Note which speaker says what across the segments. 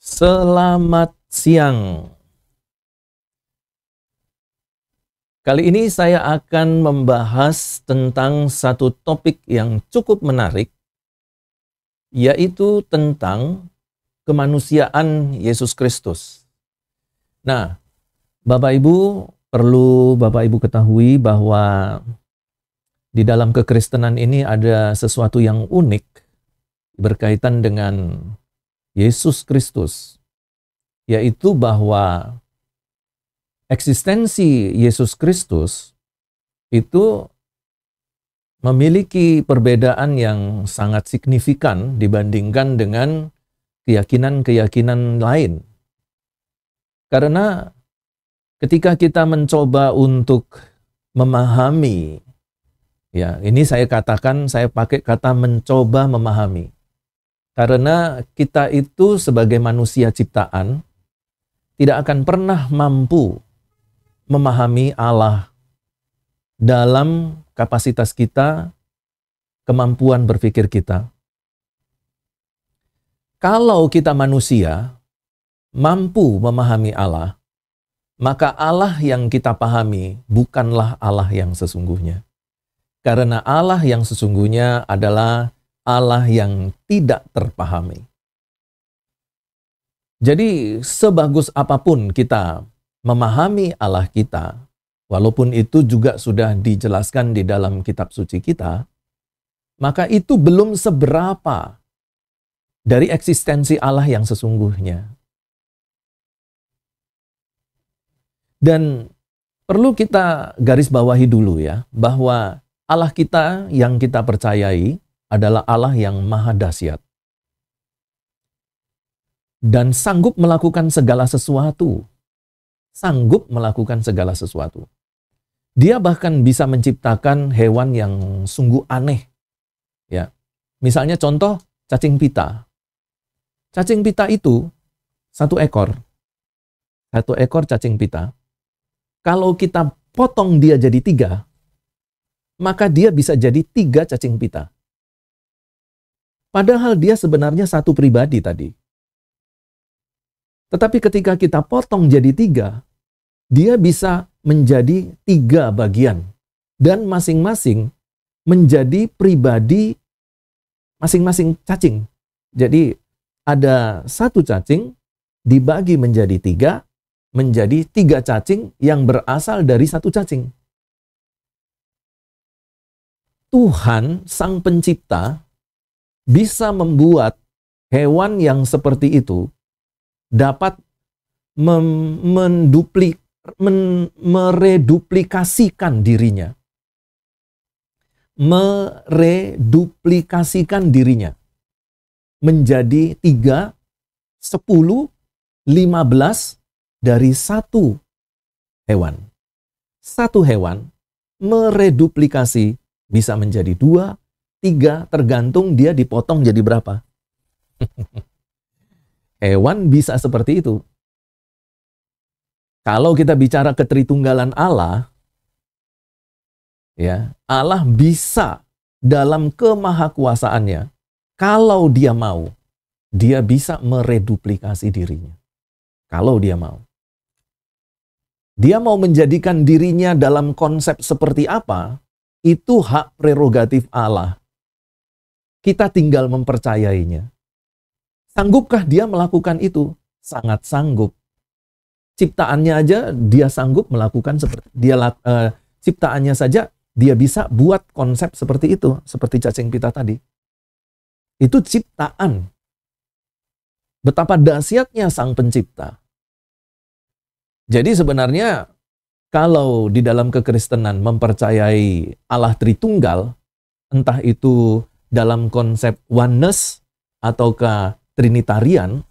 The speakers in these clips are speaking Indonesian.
Speaker 1: Selamat siang. Kali ini saya akan membahas tentang satu topik yang cukup menarik, yaitu tentang kemanusiaan Yesus Kristus. Nah, Bapak Ibu, perlu Bapak Ibu ketahui bahwa di dalam kekristenan ini ada sesuatu yang unik berkaitan dengan Yesus Kristus, yaitu bahwa eksistensi Yesus Kristus itu memiliki perbedaan yang sangat signifikan dibandingkan dengan keyakinan-keyakinan lain. Karena ketika kita mencoba untuk memahami, ya ini saya pakai kata mencoba memahami. Karena kita itu sebagai manusia ciptaan tidak akan pernah mampu memahami Allah dalam kapasitas kita, kemampuan berpikir kita. Kalau kita manusia mampu memahami Allah, maka Allah yang kita pahami bukanlah Allah yang sesungguhnya. Karena Allah yang sesungguhnya adalah Allah yang tidak terpahami. Jadi sebagus apapun kita memahami Allah kita, walaupun itu juga sudah dijelaskan di dalam kitab suci kita, maka itu belum seberapa dari eksistensi Allah yang sesungguhnya. Dan perlu kita garis bawahi dulu ya, bahwa Allah kita yang kita percayai adalah Allah yang maha dahsyat dan sanggup melakukan segala sesuatu. Sanggup melakukan segala sesuatu. Dia bahkan bisa menciptakan hewan yang sungguh aneh. Ya. Misalnya contoh cacing pita. Cacing pita itu satu ekor cacing pita. Kalau kita potong dia jadi 3, maka dia bisa jadi 3 cacing pita. Padahal dia sebenarnya satu pribadi tadi. Tetapi ketika kita potong jadi 3, dia bisa menjadi 3 bagian. Dan masing-masing menjadi pribadi masing-masing cacing. Jadi ada satu cacing dibagi menjadi 3, menjadi 3 cacing yang berasal dari satu cacing. Tuhan, Sang Pencipta, bisa membuat hewan yang seperti itu dapat mereduplikasikan dirinya. Mereduplikasikan dirinya menjadi 3, 10, 15 dari satu hewan. Satu hewan mereduplikasi bisa menjadi 2, 3, tergantung dia dipotong jadi berapa. Hewan bisa seperti itu. Kalau kita bicara ketritunggalan Allah, ya, Allah bisa dalam kemahakuasaannya, kalau dia mau, dia bisa mereduplikasi dirinya. Kalau dia mau. Dia mau menjadikan dirinya dalam konsep seperti apa, itu hak prerogatif Allah. Kita tinggal mempercayainya. Sanggupkah dia melakukan itu? Sangat sanggup. Ciptaannya aja dia sanggup melakukan seperti ciptaannya saja dia bisa buat konsep seperti itu, seperti cacing pita tadi. Itu ciptaan. Betapa dahsyatnya Sang Pencipta. Jadi sebenarnya kalau di dalam kekristenan mempercayai Allah Tritunggal, entah itu dalam konsep oneness ataukah Trinitarian,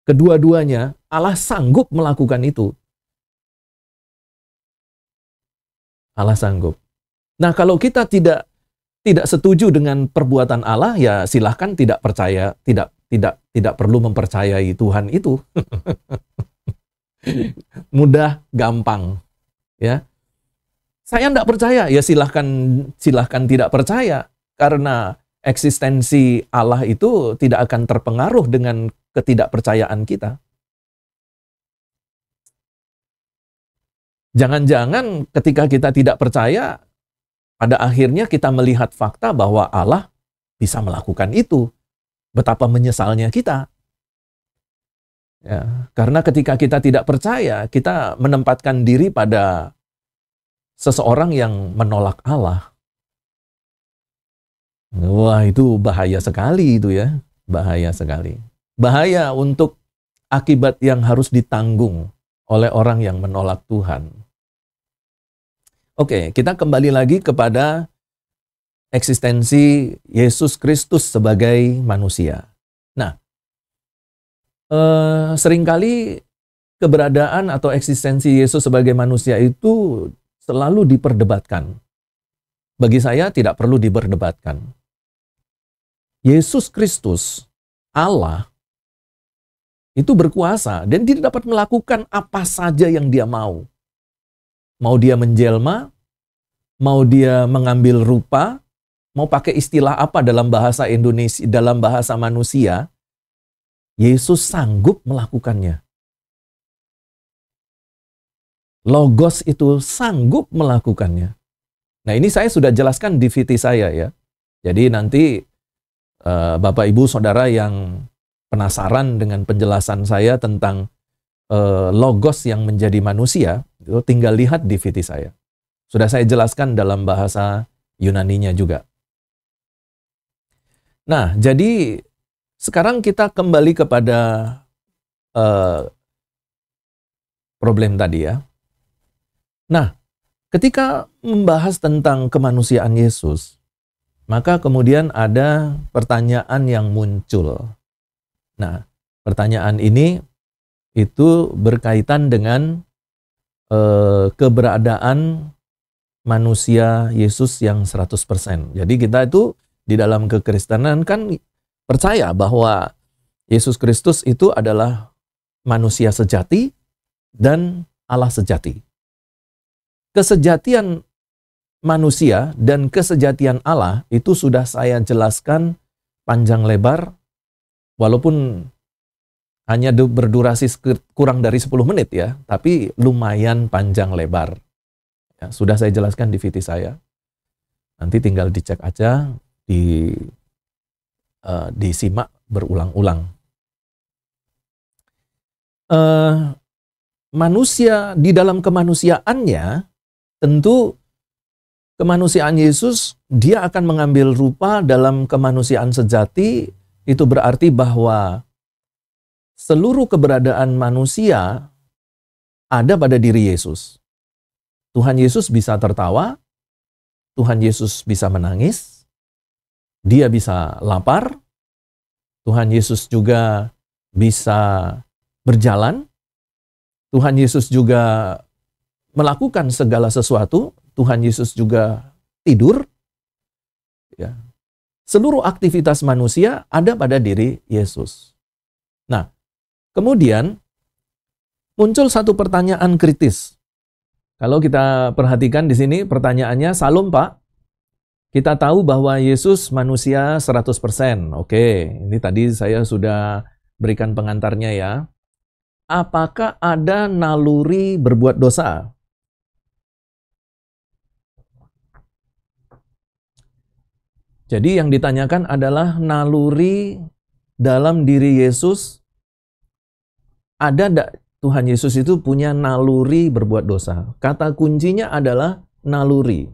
Speaker 1: kedua-duanya Allah sanggup melakukan itu. Allah sanggup. Nah, kalau kita tidak setuju dengan perbuatan Allah, ya silahkan tidak percaya, tidak perlu mempercayai Tuhan itu. Mudah, gampang, ya. Saya tidak percaya, ya silahkan tidak percaya, karena eksistensi Allah itu tidak akan terpengaruh dengan ketidakpercayaan kita. Jangan-jangan ketika kita tidak percaya, pada akhirnya kita melihat fakta bahwa Allah bisa melakukan itu. Betapa menyesalnya kita. Ya, karena ketika kita tidak percaya, kita menempatkan diri pada seseorang yang menolak Allah. Wah, itu bahaya sekali itu ya. Bahaya sekali. Bahaya untuk akibat yang harus ditanggung oleh orang yang menolak Tuhan. Oke, kita kembali lagi kepada eksistensi Yesus Kristus sebagai manusia. Nah, seringkali keberadaan atau eksistensi Yesus sebagai manusia itu selalu diperdebatkan. Bagi saya tidak perlu diperdebatkan. Yesus Kristus, Allah, itu berkuasa dan dia dapat melakukan apa saja yang dia mau. Mau dia menjelma, mau dia mengambil rupa, mau pakai istilah apa dalam bahasa Indonesia, dalam bahasa manusia, Yesus sanggup melakukannya. Logos itu sanggup melakukannya. Nah, ini saya sudah jelaskan di VT saya ya. Jadi nanti Bapak Ibu Saudara yang penasaran dengan penjelasan saya tentang logos yang menjadi manusia, itu tinggal lihat di VT saya. Sudah saya jelaskan dalam bahasa Yunaninya juga. Nah, jadi sekarang kita kembali kepada problem tadi ya. Nah, ketika membahas tentang kemanusiaan Yesus, maka kemudian ada pertanyaan yang muncul. Nah, pertanyaan ini itu berkaitan dengan keberadaan manusia Yesus yang 100%. Jadi kita itu di dalam kekristenan kan percaya bahwa Yesus Kristus itu adalah manusia sejati dan Allah sejati. Kesejatian manusia dan kesejatian Allah itu sudah saya jelaskan panjang lebar, walaupun hanya berdurasi kurang dari 10 menit ya, tapi lumayan panjang lebar. Ya, sudah saya jelaskan di VT saya. Nanti tinggal dicek aja, disimak berulang-ulang. Manusia di dalam kemanusiaannya, tentu kemanusiaan Yesus, dia akan mengambil rupa dalam kemanusiaan sejati. Itu berarti bahwa seluruh keberadaan manusia ada pada diri Yesus. Tuhan Yesus bisa tertawa, Tuhan Yesus bisa menangis, dia bisa lapar, Tuhan Yesus juga bisa berjalan, Tuhan Yesus juga melakukan segala sesuatu, Tuhan Yesus juga tidur. Ya. Seluruh aktivitas manusia ada pada diri Yesus. Nah, kemudian muncul satu pertanyaan kritis. Kalau kita perhatikan di sini pertanyaannya, Salam Pak, kita tahu bahwa Yesus manusia 100%. Oke, ini tadi saya sudah berikan pengantarnya ya. Apakah ada naluri berbuat dosa? Jadi yang ditanyakan adalah naluri dalam diri Yesus. Ada enggak Tuhan Yesus itu punya naluri berbuat dosa? Kata kuncinya adalah naluri.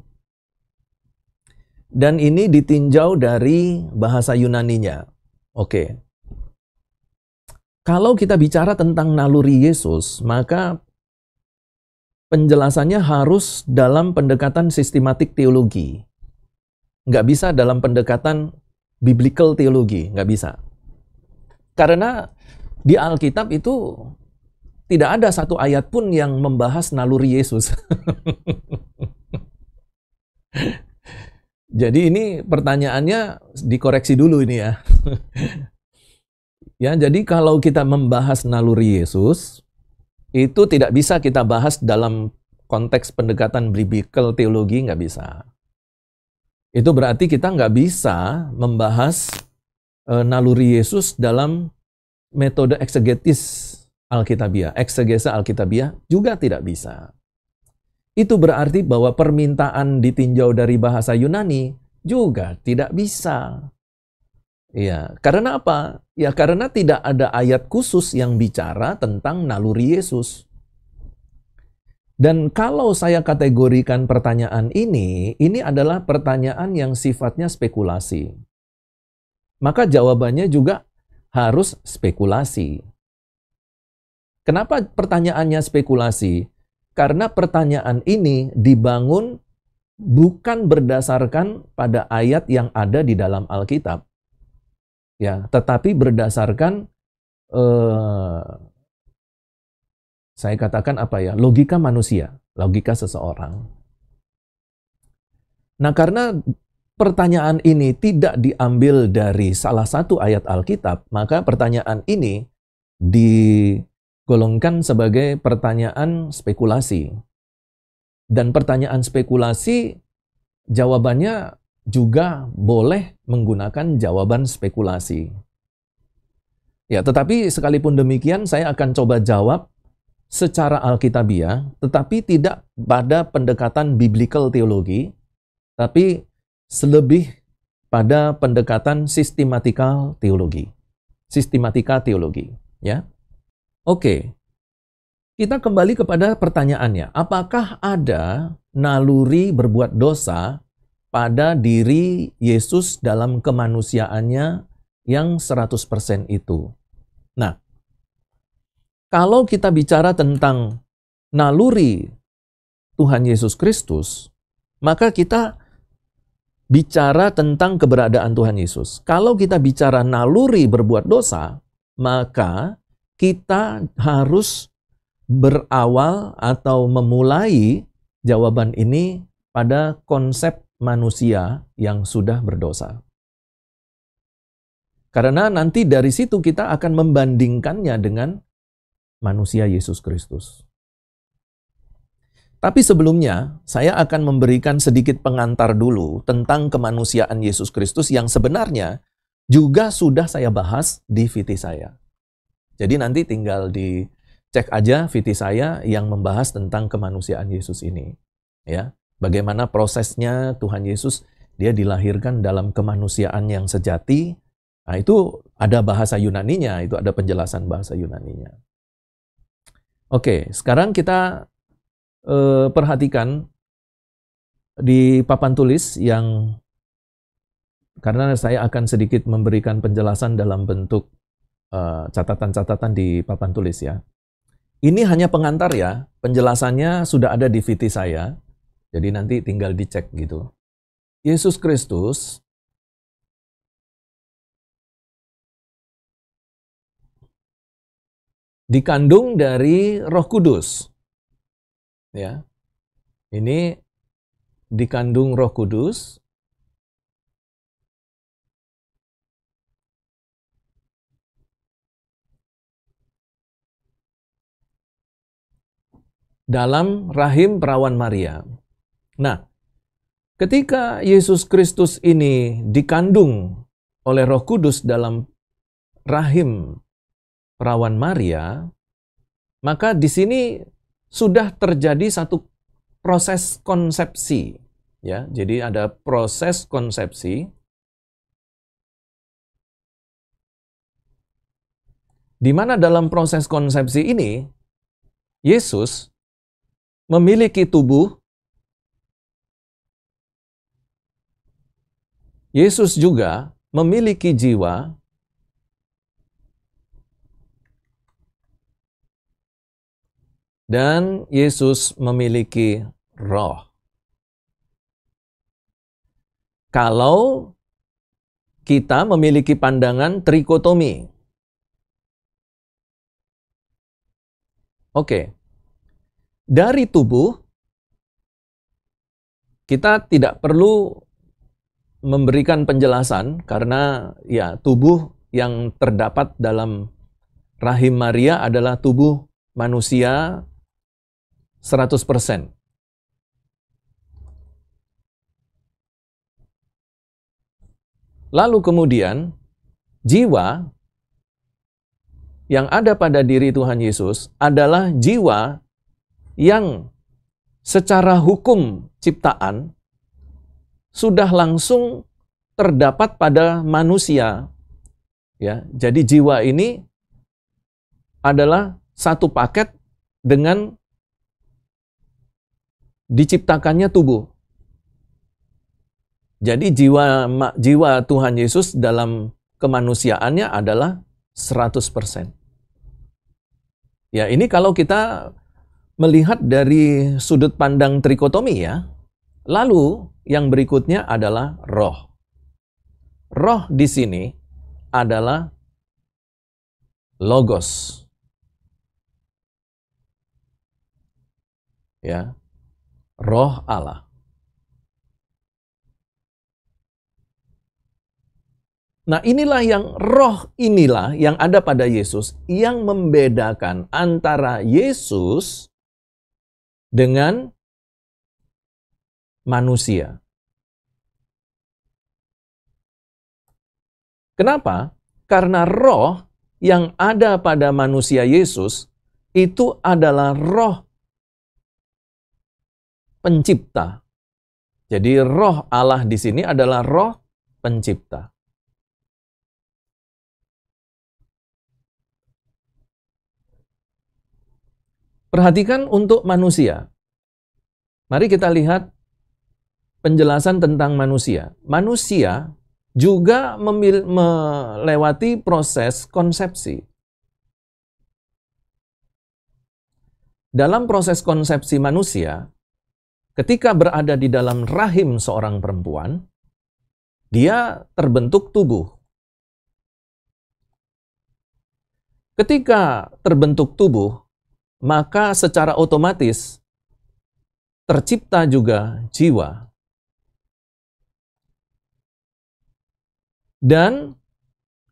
Speaker 1: Dan ini ditinjau dari bahasa Yunaninya. Oke. Kalau kita bicara tentang naluri Yesus, maka penjelasannya harus dalam pendekatan sistematik teologi. Nggak bisa dalam pendekatan biblical teologi, nggak bisa. Karena di Alkitab itu tidak ada satu ayat pun yang membahas naluri Yesus. Jadi ini pertanyaannya dikoreksi dulu ini ya. Ya, jadi kalau kita membahas naluri Yesus, itu tidak bisa kita bahas dalam konteks pendekatan biblical teologi, nggak bisa. Itu berarti kita nggak bisa membahas naluri Yesus dalam metode eksegetis Alkitabiah, eksegesa Alkitabiah juga tidak bisa. Itu berarti bahwa permintaan ditinjau dari bahasa Yunani juga tidak bisa. Ya, karena apa? Ya, karena tidak ada ayat khusus yang bicara tentang naluri Yesus. Dan kalau saya kategorikan pertanyaan ini adalah pertanyaan yang sifatnya spekulasi. Maka jawabannya juga harus spekulasi. Kenapa pertanyaannya spekulasi? Karena pertanyaan ini dibangun bukan berdasarkan pada ayat yang ada di dalam Alkitab, ya, tetapi berdasarkan saya katakan apa ya, logika manusia, logika seseorang. Nah, karena pertanyaan ini tidak diambil dari salah satu ayat Alkitab, maka pertanyaan ini digolongkan sebagai pertanyaan spekulasi. Dan pertanyaan spekulasi, jawabannya juga boleh menggunakan jawaban spekulasi. Ya, tetapi sekalipun demikian, saya akan coba jawab secara Alkitabiah, tetapi tidak pada pendekatan biblical teologi, tapi selebih pada pendekatan sistematikal teologi. Sistematika teologi, ya. Oke. Kita kembali kepada pertanyaannya, apakah ada naluri berbuat dosa pada diri Yesus dalam kemanusiaannya yang 100% itu? Nah, kalau kita bicara tentang naluri Tuhan Yesus Kristus, maka kita bicara tentang keberadaan Tuhan Yesus. Kalau kita bicara naluri berbuat dosa, maka kita harus berawal atau memulai jawaban ini pada konsep manusia yang sudah berdosa. Karena nanti dari situ kita akan membandingkannya dengan manusia Yesus Kristus. Tapi sebelumnya, saya akan memberikan sedikit pengantar dulu tentang kemanusiaan Yesus Kristus yang sebenarnya juga sudah saya bahas di VT saya. Jadi nanti tinggal cek aja VT saya yang membahas tentang kemanusiaan Yesus ini. Ya, bagaimana prosesnya Tuhan Yesus, dia dilahirkan dalam kemanusiaan yang sejati. Nah, itu ada bahasa Yunaninya, itu ada penjelasan bahasa Yunaninya. Oke, sekarang kita perhatikan di papan tulis yang, karena saya akan sedikit memberikan penjelasan dalam bentuk catatan-catatan di papan tulis ya. Ini hanya pengantar ya, penjelasannya sudah ada di VT saya, jadi nanti tinggal dicek gitu. Yesus Kristus dikandung dari Roh Kudus. Ya. Ini dikandung Roh Kudus. Dalam rahim perawan Maria. Nah, ketika Yesus Kristus ini dikandung oleh Roh Kudus dalam rahim perawan Maria, maka di sini sudah terjadi satu proses konsepsi, ya. Jadi ada proses konsepsi di mana dalam proses konsepsi ini Yesus memiliki tubuh, Yesus juga memiliki jiwa, dan Yesus memiliki roh. Kalau kita memiliki pandangan trikotomi, oke, dari tubuh kita tidak perlu memberikan penjelasan karena ya tubuh yang terdapat dalam rahim Maria adalah tubuh manusia 100%. Lalu kemudian jiwa yang ada pada diri Tuhan Yesus adalah jiwa yang secara hukum ciptaan sudah langsung terdapat pada manusia. Ya, jadi jiwa ini adalah satu paket dengan diciptakannya tubuh. Jadi jiwa Tuhan Yesus dalam kemanusiaannya adalah 100%. Ya, ini kalau kita melihat dari sudut pandang trikotomi ya. Lalu yang berikutnya adalah roh. Roh di sini adalah logos. Ya. Roh Allah. Nah, roh inilah yang ada pada Yesus yang membedakan antara Yesus dengan manusia. Kenapa? Karena roh yang ada pada manusia Yesus itu adalah roh pencipta. Jadi roh Allah di sini adalah roh pencipta. Perhatikan untuk manusia. Mari kita lihat penjelasan tentang manusia. Manusia juga melewati proses konsepsi. Dalam proses konsepsi manusia, ketika berada di dalam rahim seorang perempuan, dia terbentuk tubuh. Ketika terbentuk tubuh, maka secara otomatis tercipta juga jiwa. Dan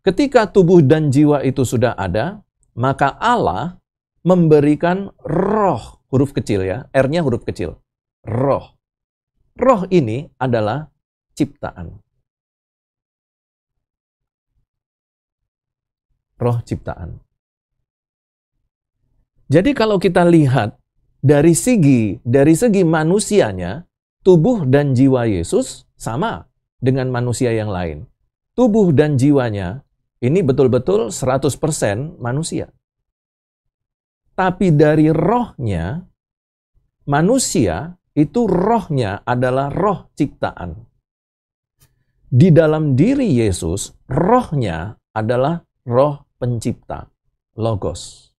Speaker 1: ketika tubuh dan jiwa itu sudah ada, maka Allah memberikan roh, huruf kecil ya, R-nya huruf kecil, roh. Roh ini adalah ciptaan. Roh ciptaan. Jadi kalau kita lihat dari segi manusianya, tubuh dan jiwa Yesus sama dengan manusia yang lain. Tubuh dan jiwanya ini betul-betul 100% manusia. Tapi dari rohnya, manusia itu rohnya adalah roh ciptaan. Di dalam diri Yesus, rohnya adalah roh pencipta, logos.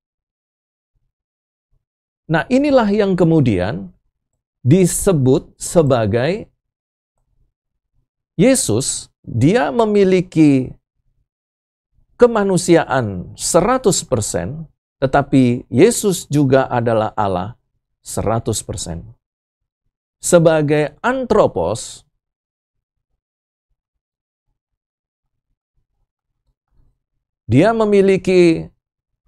Speaker 1: Nah, inilah yang kemudian disebut sebagai Yesus, dia memiliki kemanusiaan 100%, tetapi Yesus juga adalah Allah 100%. Sebagai antropos, dia memiliki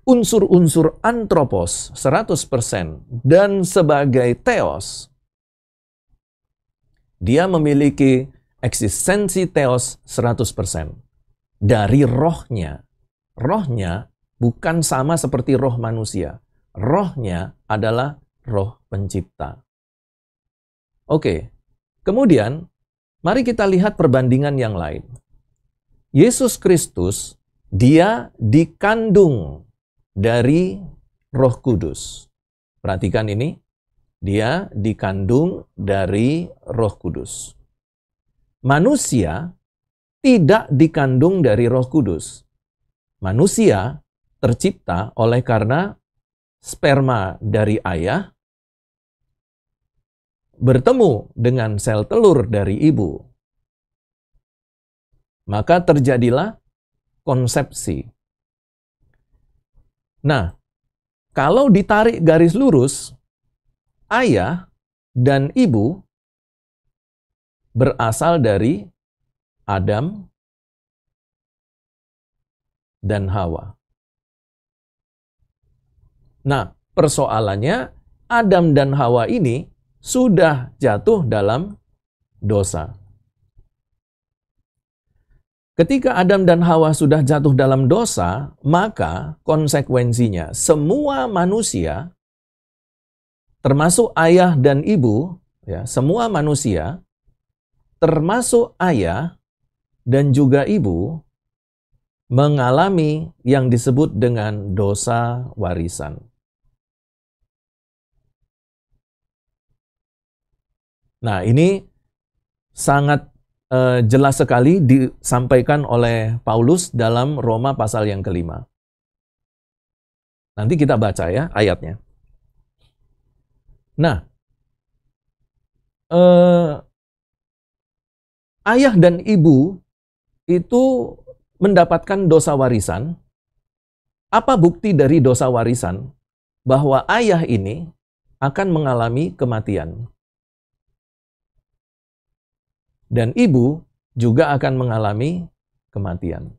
Speaker 1: unsur-unsur antropos 100%, dan sebagai theos, dia memiliki eksistensi theos 100%. Dari rohnya. Rohnya bukan sama seperti roh manusia. Rohnya adalah roh pencipta. Oke, kemudian mari kita lihat perbandingan yang lain. Yesus Kristus, dia dikandung dari Roh Kudus. Perhatikan ini, dia dikandung dari Roh Kudus. Manusia tidak dikandung dari Roh Kudus. Manusia tercipta oleh karena sperma dari ayah bertemu dengan sel telur dari ibu. Maka terjadilah konsepsi. Nah, kalau ditarik garis lurus, ayah dan ibu berasal dari Adam dan Hawa. Nah, persoalannya Adam dan Hawa ini sudah jatuh dalam dosa. Ketika Adam dan Hawa sudah jatuh dalam dosa, maka konsekuensinya semua manusia, termasuk ayah dan ibu, ya, semua manusia, termasuk ayah dan juga ibu, mengalami yang disebut dengan dosa warisan. Nah, ini sangat jelas sekali disampaikan oleh Paulus dalam Roma pasal yang kelima. Nanti kita baca ya ayatnya. Nah, ayah dan ibu itu mendapatkan dosa warisan. Apa bukti dari dosa warisan? Bahwa ayah ini akan mengalami kematian. Dan ibu juga akan mengalami kematian.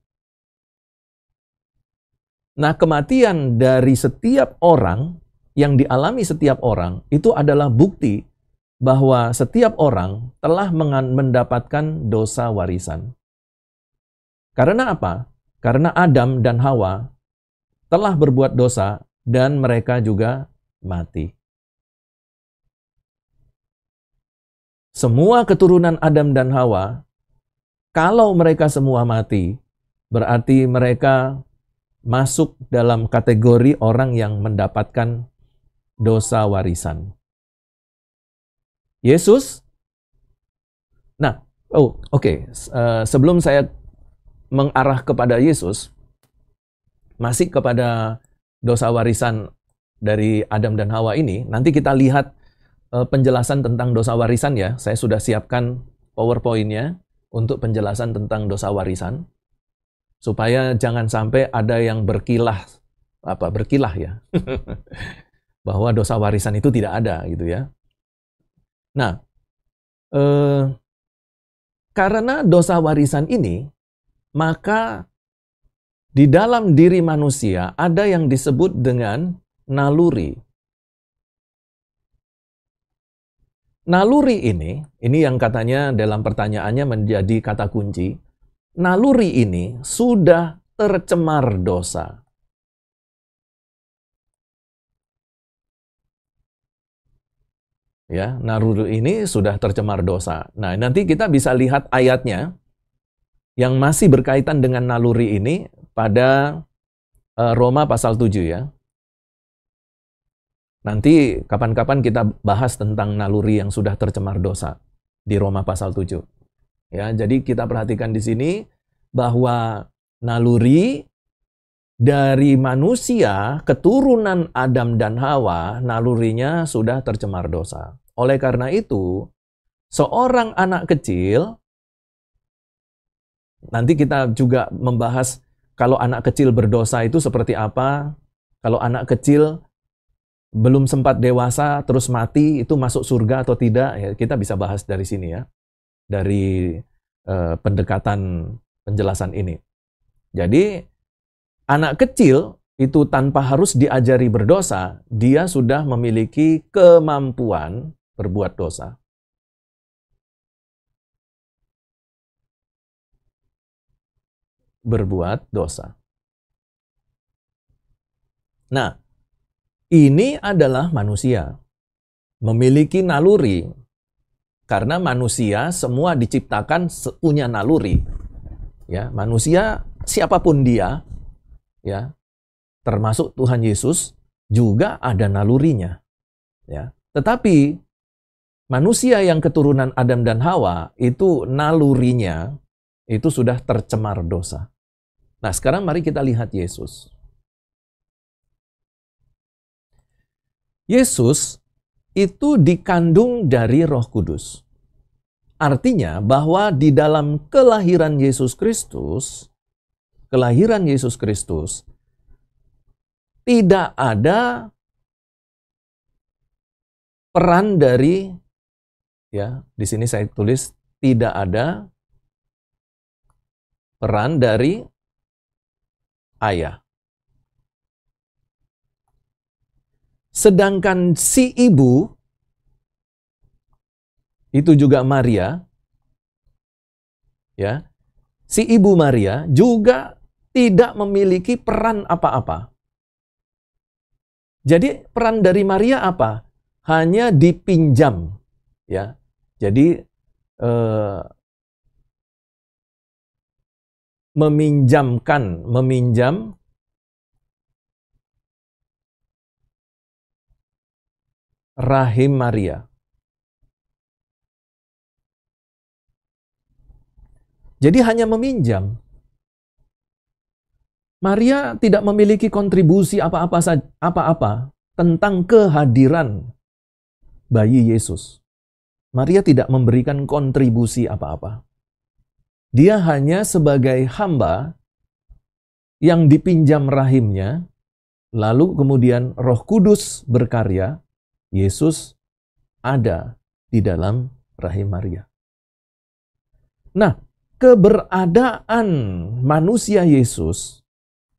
Speaker 1: Nah, kematian dari setiap orang, yang dialami setiap orang, itu adalah bukti bahwa setiap orang telah mendapatkan dosa warisan. Karena apa? Karena Adam dan Hawa telah berbuat dosa dan mereka juga mati. Semua keturunan Adam dan Hawa, kalau mereka semua mati, berarti mereka masuk dalam kategori orang yang mendapatkan dosa warisan. Yesus, nah, oke. Sebelum saya mengarah kepada Yesus, masih kepada dosa warisan dari Adam dan Hawa ini, nanti kita lihat penjelasan tentang dosa warisan ya. Saya sudah siapkan PowerPoint-nya untuk penjelasan tentang dosa warisan. Supaya jangan sampai ada yang berkilah ya. Bahwa dosa warisan itu tidak ada gitu ya. Nah, karena dosa warisan ini, maka di dalam diri manusia ada yang disebut dengan naluri. Naluri ini yang katanya dalam pertanyaannya menjadi kata kunci. Naluri ini sudah tercemar dosa. Ya, naluri ini sudah tercemar dosa. Nah, nanti kita bisa lihat ayatnya yang masih berkaitan dengan naluri ini pada Roma pasal 7 ya. Nanti kapan-kapan kita bahas tentang naluri yang sudah tercemar dosa di Roma pasal 7. Ya, jadi kita perhatikan di sini bahwa naluri dari manusia, keturunan Adam dan Hawa, nalurinya sudah tercemar dosa. Oleh karena itu, seorang anak kecil, nanti kita juga membahas kalau anak kecil berdosa itu seperti apa, kalau anak kecil belum sempat dewasa, terus mati, itu masuk surga atau tidak, ya, kita bisa bahas dari sini ya. Dari pendekatan penjelasan ini. Jadi, anak kecil itu tanpa harus diajari berdosa, dia sudah memiliki kemampuan berbuat dosa. Berbuat dosa. Nah, ini adalah manusia, memiliki naluri, karena manusia semua diciptakan punya naluri. Ya, manusia siapapun dia, ya, termasuk Tuhan Yesus juga ada nalurinya. Ya, tetapi manusia yang keturunan Adam dan Hawa itu nalurinya itu sudah tercemar dosa. Nah, sekarang mari kita lihat Yesus. Yesus itu dikandung dari Roh Kudus. Artinya bahwa di dalam kelahiran Yesus Kristus tidak ada peran dari, ya, di sini saya tulis tidak ada peran dari ayah. Sedangkan si ibu, itu juga Maria, ya, si Ibu Maria juga tidak memiliki peran apa-apa. Jadi peran dari Maria apa? Hanya dipinjam, ya. Jadi meminjam rahim Maria. Jadi hanya meminjam. Maria tidak memiliki kontribusi apa-apa tentang kehadiran bayi Yesus. Maria tidak memberikan kontribusi apa-apa. Dia hanya sebagai hamba yang dipinjam rahimnya, lalu kemudian Roh Kudus berkarya, Yesus ada di dalam rahim Maria. Nah, keberadaan manusia Yesus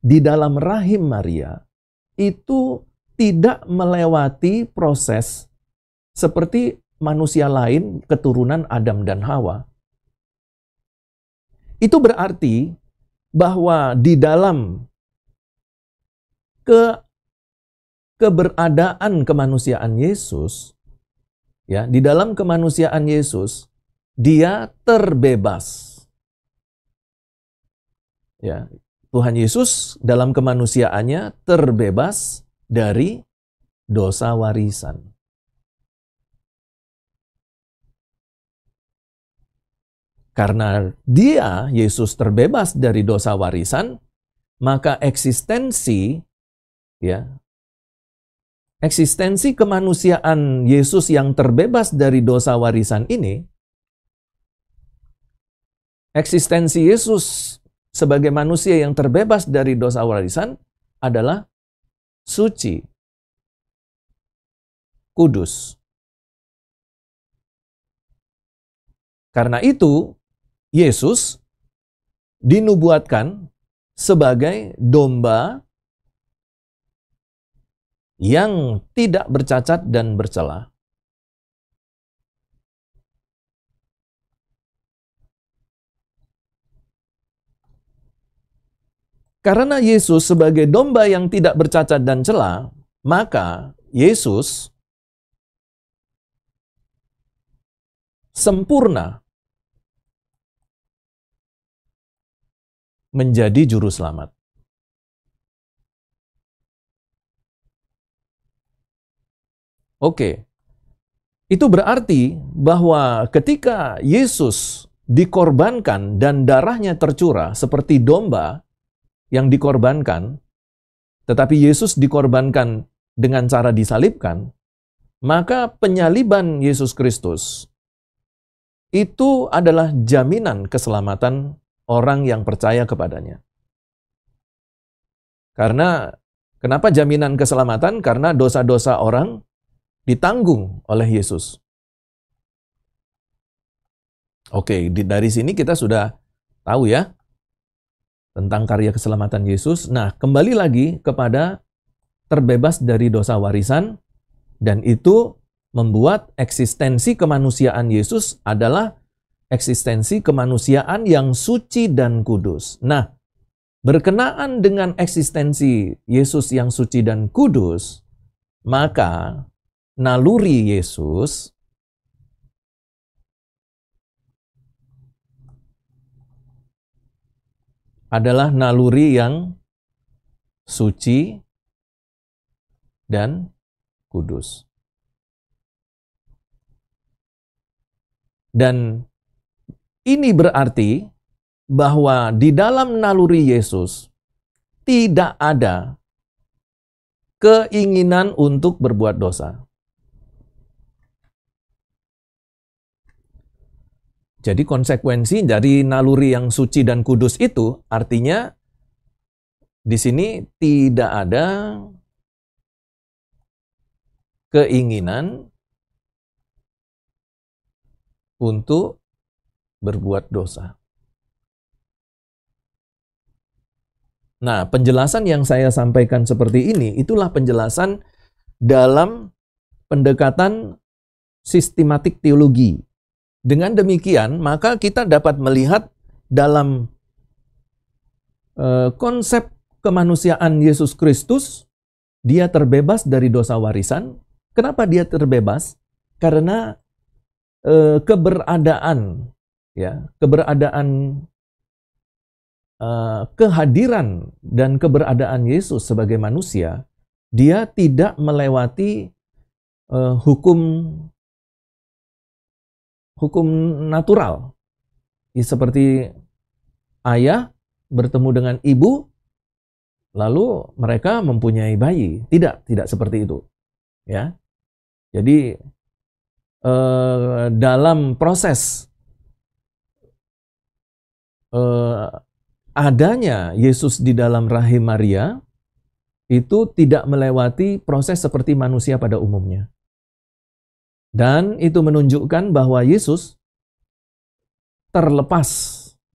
Speaker 1: di dalam rahim Maria itu tidak melewati proses seperti manusia lain keturunan Adam dan Hawa. Itu berarti bahwa di dalam keberadaan kemanusiaan Yesus, ya, di dalam kemanusiaan Yesus, dia terbebas. Ya, Tuhan Yesus dalam kemanusiaannya terbebas dari dosa warisan. Karena dia, Yesus, terbebas dari dosa warisan, maka eksistensi kemanusiaan Yesus yang terbebas dari dosa warisan ini, eksistensi Yesus sebagai manusia yang terbebas dari dosa warisan adalah suci, kudus. Karena itu, Yesus dinubuatkan sebagai domba yang tidak bercacat dan bercela. Karena Yesus sebagai domba yang tidak bercacat dan cela, maka Yesus sempurna menjadi juru selamat. Oke, itu berarti bahwa ketika Yesus dikorbankan dan darahnya tercurah seperti domba yang dikorbankan, tetapi Yesus dikorbankan dengan cara disalibkan, maka penyaliban Yesus Kristus itu adalah jaminan keselamatan orang yang percaya kepadanya. Karena, kenapa jaminan keselamatan? Karena dosa-dosa orang ditanggung oleh Yesus. Oke, dari sini kita sudah tahu ya tentang karya keselamatan Yesus. Nah, kembali lagi kepada terbebas dari dosa warisan, dan itu membuat eksistensi kemanusiaan Yesus adalah eksistensi kemanusiaan yang suci dan kudus. Nah, berkenaan dengan eksistensi Yesus yang suci dan kudus, maka naluri Yesus adalah naluri yang suci dan kudus. Dan ini berarti bahwa di dalam naluri Yesus tidak ada keinginan untuk berbuat dosa. Jadi konsekuensi dari naluri yang suci dan kudus itu artinya di sini tidak ada keinginan untuk berbuat dosa. Nah, penjelasan yang saya sampaikan seperti ini, itulah penjelasan dalam pendekatan sistematik teologi. Dengan demikian, maka kita dapat melihat dalam konsep kemanusiaan Yesus Kristus, dia terbebas dari dosa warisan. Kenapa dia terbebas? Karena kehadiran dan keberadaan Yesus sebagai manusia, dia tidak melewati hukum natural. Seperti ayah bertemu dengan ibu, lalu mereka mempunyai bayi. Tidak seperti itu. Ya. Jadi dalam proses adanya Yesus di dalam rahim Maria, itu tidak melewati proses seperti manusia pada umumnya. Dan itu menunjukkan bahwa Yesus terlepas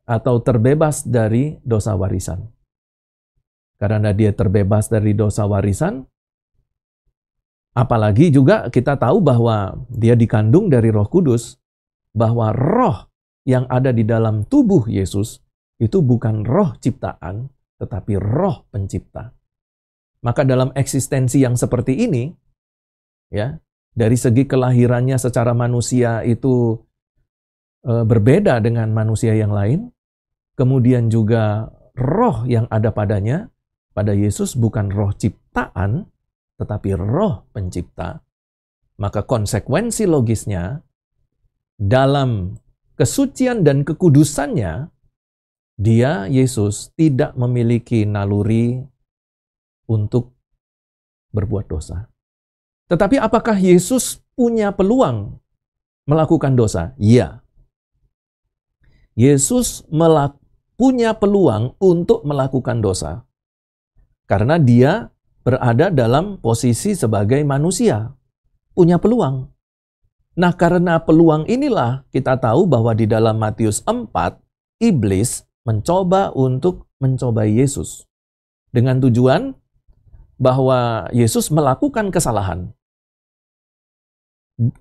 Speaker 1: atau terbebas dari dosa warisan. Karena dia terbebas dari dosa warisan, apalagi juga kita tahu bahwa dia dikandung dari Roh Kudus, bahwa roh yang ada di dalam tubuh Yesus itu bukan roh ciptaan, tetapi roh pencipta. Maka dalam eksistensi yang seperti ini, ya, dari segi kelahirannya secara manusia itu berbeda dengan manusia yang lain, kemudian juga roh yang ada padanya, pada Yesus bukan roh ciptaan, tetapi roh pencipta. Maka konsekuensi logisnya, dalam kesucian dan kekudusannya, dia, Yesus, tidak memiliki naluri untuk berbuat dosa. Tetapi apakah Yesus punya peluang melakukan dosa? Ya. Yesus punya peluang untuk melakukan dosa. Karena dia berada dalam posisi sebagai manusia. Punya peluang. Nah, karena peluang inilah kita tahu bahwa di dalam Matius 4, iblis mencoba untuk mencobai Yesus. Dengan tujuan bahwa Yesus melakukan kesalahan.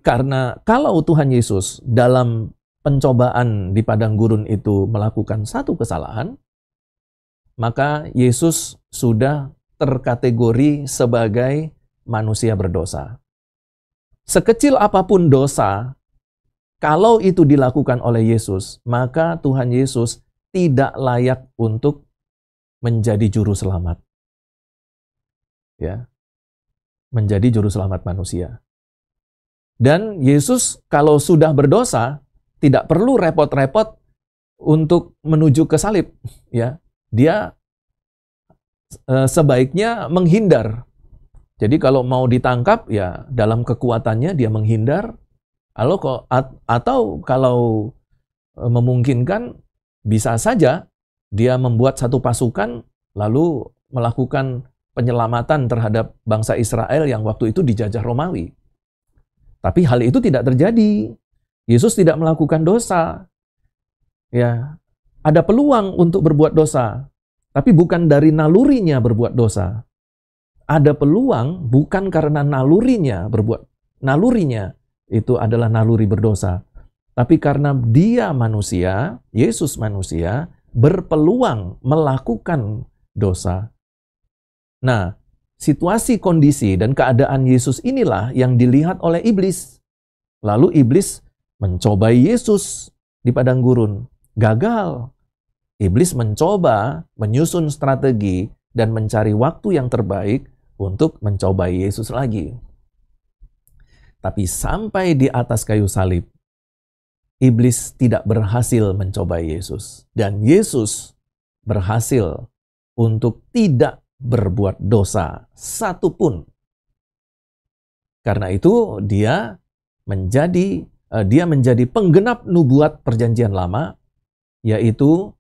Speaker 1: Karena kalau Tuhan Yesus dalam pencobaan di padang gurun itu melakukan satu kesalahan, maka Yesus sudah terkategori sebagai manusia berdosa. Sekecil apapun dosa, kalau itu dilakukan oleh Yesus, maka Tuhan Yesus tidak layak untuk menjadi juru selamat. Ya, menjadi juru selamat manusia. Dan Yesus kalau sudah berdosa, tidak perlu repot-repot untuk menuju ke salib. Ya, dia sebaiknya menghindar. Jadi kalau mau ditangkap, ya dalam kekuatannya dia menghindar. Atau kalau memungkinkan, bisa saja dia membuat satu pasukan lalu melakukan penyelamatan terhadap bangsa Israel yang waktu itu dijajah Romawi. Tapi hal itu tidak terjadi. Yesus tidak melakukan dosa. Ya, ada peluang untuk berbuat dosa, tapi bukan dari nalurinya berbuat dosa. Ada peluang bukan karena nalurinya itu adalah naluri berdosa. Tapi karena dia manusia, Yesus manusia, berpeluang melakukan dosa. Nah, situasi, kondisi, dan keadaan Yesus inilah yang dilihat oleh iblis. Lalu iblis mencobai Yesus di padang gurun. Gagal. Iblis mencoba menyusun strategi dan mencari waktu yang terbaik untuk mencobai Yesus lagi. Tapi sampai di atas kayu salib, iblis tidak berhasil mencobai Yesus. Dan Yesus berhasil untuk tidak berbuat dosa satupun. Karena itu dia menjadi penggenap nubuat perjanjian lama, yaitu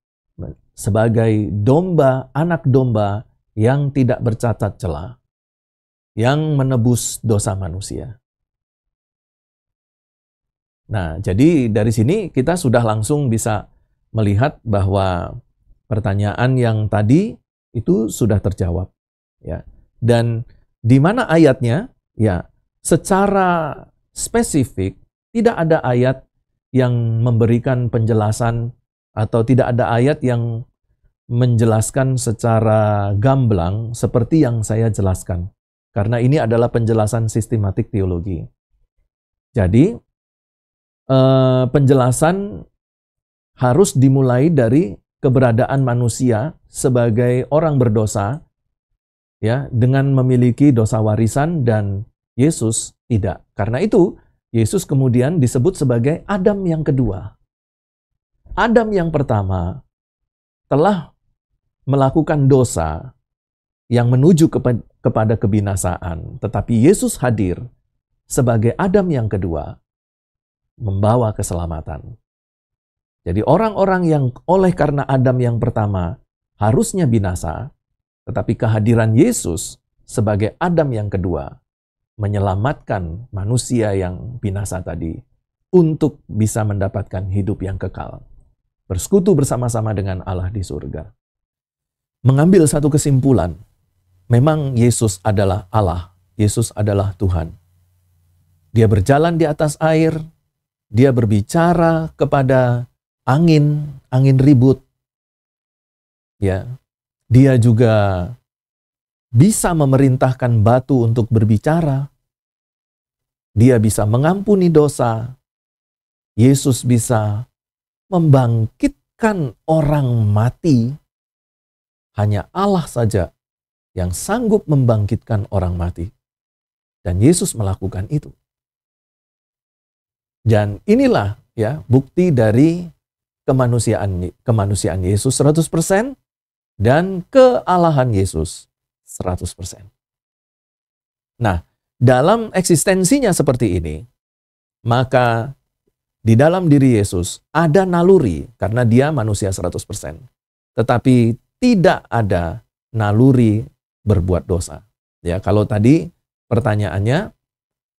Speaker 1: sebagai domba, anak domba yang tidak bercacat celah, yang menebus dosa manusia. Nah, jadi dari sini kita sudah langsung bisa melihat bahwa pertanyaan yang tadi itu sudah terjawab, ya. Dan di mana ayatnya? Ya, secara spesifik tidak ada ayat yang memberikan penjelasan atau tidak ada ayat yang menjelaskan secara gamblang seperti yang saya jelaskan. Karena ini adalah penjelasan sistematik teologi. Jadi, penjelasan harus dimulai dari keberadaan manusia sebagai orang berdosa, ya, dengan memiliki dosa warisan, dan Yesus tidak. Karena itu, Yesus kemudian disebut sebagai Adam yang kedua. Adam yang pertama telah melakukan dosa yang menuju kepada kebinasaan, tetapi Yesus hadir sebagai Adam yang kedua, membawa keselamatan. Jadi orang-orang yang oleh karena Adam yang pertama harusnya binasa, tetapi kehadiran Yesus sebagai Adam yang kedua menyelamatkan manusia yang binasa tadi untuk bisa mendapatkan hidup yang kekal, bersekutu bersama-sama dengan Allah di surga. Mengambil satu kesimpulan, memang Yesus adalah Allah, Yesus adalah Tuhan. Dia berjalan di atas air, dia berbicara kepada angin ribut. Ya. Dia juga bisa memerintahkan batu untuk berbicara. Dia bisa mengampuni dosa. Yesus bisa membangkitkan orang mati. Hanya Allah saja yang sanggup membangkitkan orang mati. Dan Yesus melakukan itu. Dan inilah ya bukti dari kemanusiaan Yesus 100% dan kealahan Yesus 100%. Nah, dalam eksistensinya seperti ini, maka di dalam diri Yesus ada naluri karena dia manusia 100%. Tetapi tidak ada naluri berbuat dosa. Ya, kalau tadi pertanyaannya,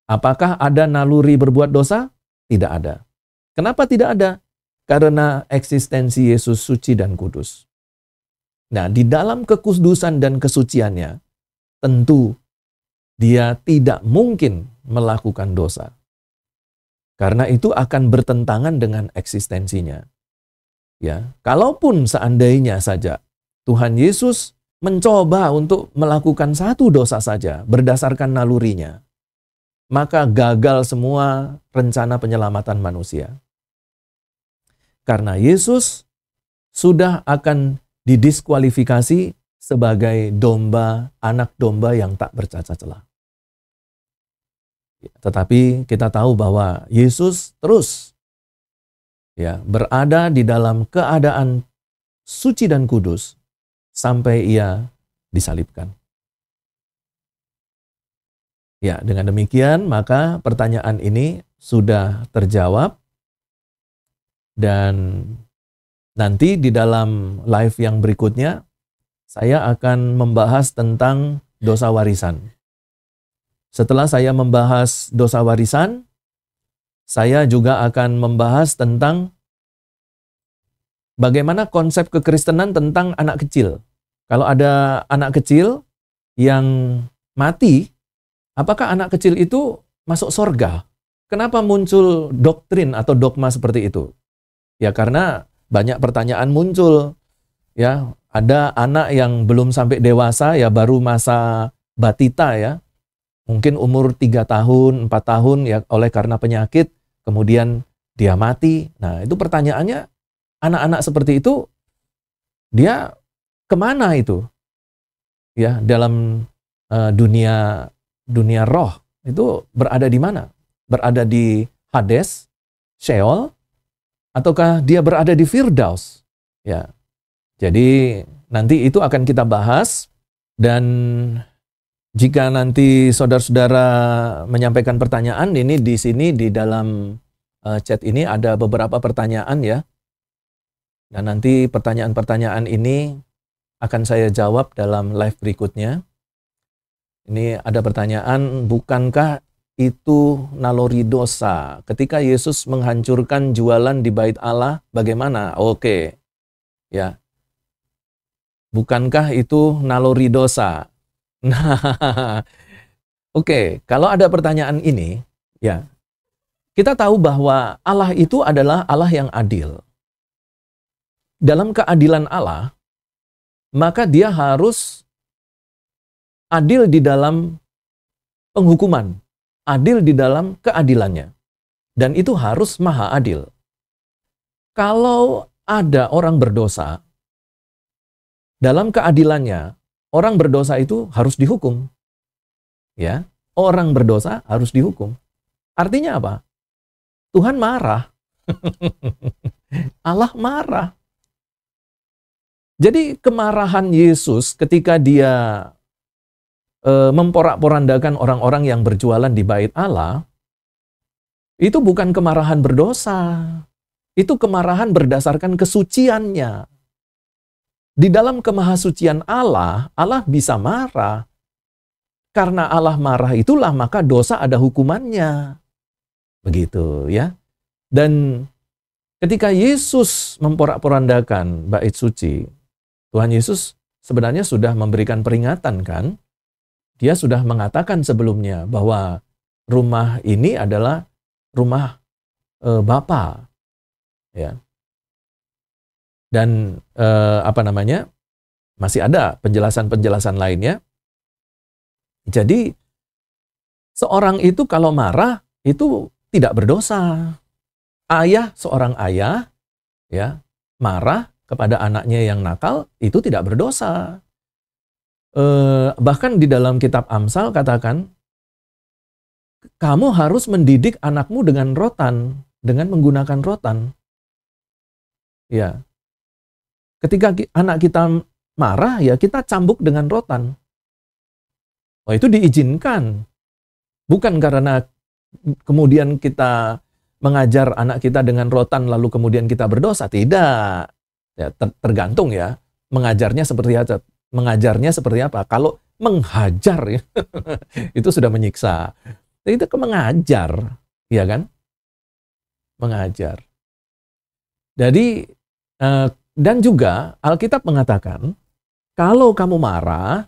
Speaker 1: apakah ada naluri berbuat dosa? Tidak ada. Kenapa tidak ada? Karena eksistensi Yesus suci dan kudus. Nah, di dalam kekudusan dan kesuciannya, tentu dia tidak mungkin melakukan dosa. Karena itu akan bertentangan dengan eksistensinya. Ya, kalaupun seandainya saja Tuhan Yesus mencoba untuk melakukan satu dosa saja berdasarkan nalurinya, maka gagal semua rencana penyelamatan manusia. Karena Yesus sudah akan didiskualifikasi sebagai domba, anak domba yang tak bercacat celah. Tetapi kita tahu bahwa Yesus terus ya berada di dalam keadaan suci dan kudus sampai ia disalibkan. Ya, dengan demikian maka pertanyaan ini sudah terjawab. Dan nanti di dalam live yang berikutnya, saya akan membahas tentang dosa warisan. Setelah saya membahas dosa warisan, saya juga akan membahas tentang bagaimana konsep kekristenan tentang anak kecil. Kalau ada anak kecil yang mati, apakah anak kecil itu masuk surga? Kenapa muncul doktrin atau dogma seperti itu? Ya karena banyak pertanyaan muncul. Ya, ada anak yang belum sampai dewasa, ya baru masa batita ya. Mungkin umur 3 tahun, 4 tahun ya oleh karena penyakit, kemudian dia mati. Nah, itu pertanyaannya, anak-anak seperti itu dia kemana itu? Ya, dalam dunia roh itu berada di mana? Berada di Hades, Sheol, ataukah dia berada di Firdaus? Ya. Jadi nanti itu akan kita bahas, dan jika nanti saudara-saudara menyampaikan pertanyaan, ini di sini di dalam chat ini ada beberapa pertanyaan ya. Dan nanti pertanyaan-pertanyaan ini akan saya jawab dalam live berikutnya. Ini ada pertanyaan, bukankah itu naluri dosa? Ketika Yesus menghancurkan jualan di bait Allah, bagaimana? Oke. Ya. Bukankah itu naluri dosa? Nah, oke, kalau ada pertanyaan ini, ya. Kita tahu bahwa Allah itu adalah Allah yang adil. Dalam keadilan Allah, maka dia harus adil di dalam penghukuman, adil di dalam keadilannya. Dan itu harus maha adil. Kalau ada orang berdosa, dalam keadilannya, orang berdosa itu harus dihukum. Ya, orang berdosa harus dihukum. Artinya apa? Tuhan marah. Allah marah. Jadi kemarahan Yesus ketika dia memporak-porandakan orang-orang yang berjualan di bait Allah, itu bukan kemarahan berdosa. Itu kemarahan berdasarkan kesuciannya. Di dalam kemahasucian Allah, Allah bisa marah. Karena Allah marah itulah maka dosa ada hukumannya. Begitu ya. Dan ketika Yesus memporak-porandakan bait suci, Tuhan Yesus sebenarnya sudah memberikan peringatan kan? Dia sudah mengatakan sebelumnya bahwa rumah ini adalah rumah Bapa, ya. Dan masih ada penjelasan-penjelasan lainnya. Jadi seorang itu kalau marah itu tidak berdosa. Seorang ayah ya marah kepada anaknya yang nakal itu tidak berdosa. Bahkan di dalam kitab Amsal katakan, kamu harus mendidik anakmu dengan rotan, dengan menggunakan rotan. Ya. Ketika anak kita marah, ya kita cambuk dengan rotan. Oh, itu diizinkan. Bukan karena kemudian kita mengajar anak kita dengan rotan lalu kemudian kita berdosa. Tidak. Ya, tergantung ya. Mengajarnya seperti apa. Kalau menghajar ya, itu sudah menyiksa. Itu mengajar, ya kan? Mengajar. Jadi, dan juga Alkitab mengatakan, kalau kamu marah,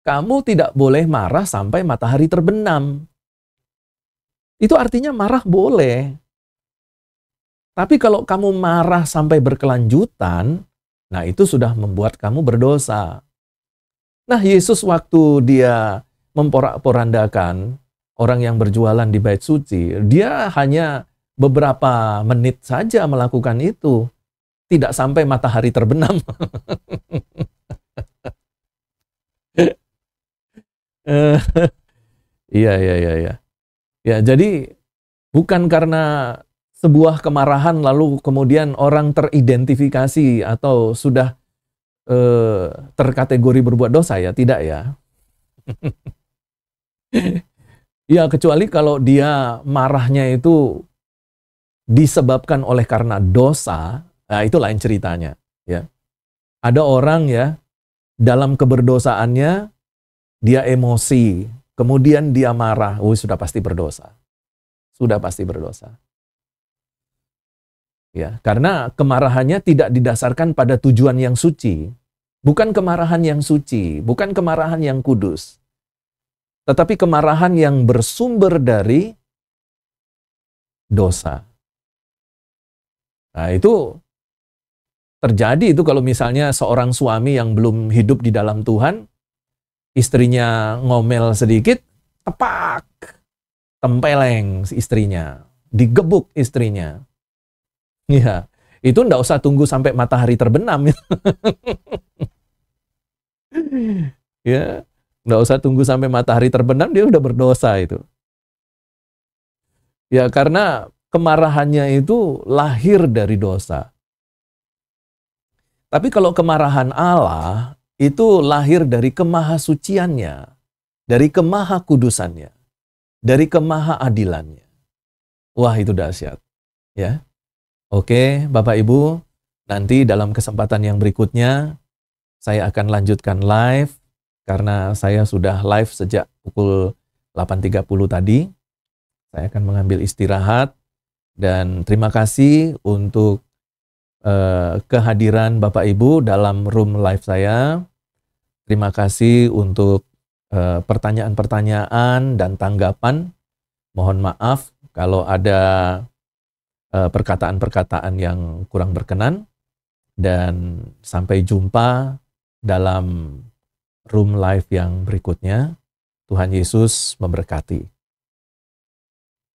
Speaker 1: kamu tidak boleh marah sampai matahari terbenam. Itu artinya marah boleh. Tapi kalau kamu marah sampai berkelanjutan, nah itu sudah membuat kamu berdosa. Nah, Yesus waktu dia memporak-porandakan orang yang berjualan di bait suci, dia hanya beberapa menit saja melakukan itu. Tidak sampai matahari terbenam. Iya. Ya, jadi bukan karena sebuah kemarahan lalu kemudian orang teridentifikasi atau sudah terkategori berbuat dosa ya, tidak ya. Ya, kecuali kalau dia marahnya itu disebabkan oleh karena dosa, nah itu lain ceritanya. Ya, ada orang ya dalam keberdosaannya dia emosi, kemudian dia marah, sudah pasti berdosa, sudah pasti berdosa. Ya, karena kemarahannya tidak didasarkan pada tujuan yang suci, bukan kemarahan yang suci, bukan kemarahan yang kudus. Tetapi kemarahan yang bersumber dari dosa. Nah, itu terjadi itu kalau misalnya seorang suami yang belum hidup di dalam Tuhan, istrinya ngomel sedikit, tepak, tempeleng istrinya, digebuk istrinya. Ya, itu enggak usah tunggu sampai matahari terbenam. Ya. Nggak usah tunggu sampai matahari terbenam, dia udah berdosa itu. Ya, karena kemarahannya itu lahir dari dosa. Tapi kalau kemarahan Allah, itu lahir dari kemahasuciannya, dari kemahakudusannya, dari kemahaadilannya. Wah, itu dahsyat. Ya. Oke, Bapak Ibu, nanti dalam kesempatan yang berikutnya, saya akan lanjutkan live, karena saya sudah live sejak pukul 8.30 tadi. Saya akan mengambil istirahat. Dan terima kasih untuk kehadiran Bapak Ibu dalam room live saya. Terima kasih untuk pertanyaan-pertanyaan dan tanggapan. Mohon maaf kalau ada perkataan-perkataan yang kurang berkenan. Dan sampai jumpa dalam room live yang berikutnya. Tuhan Yesus memberkati.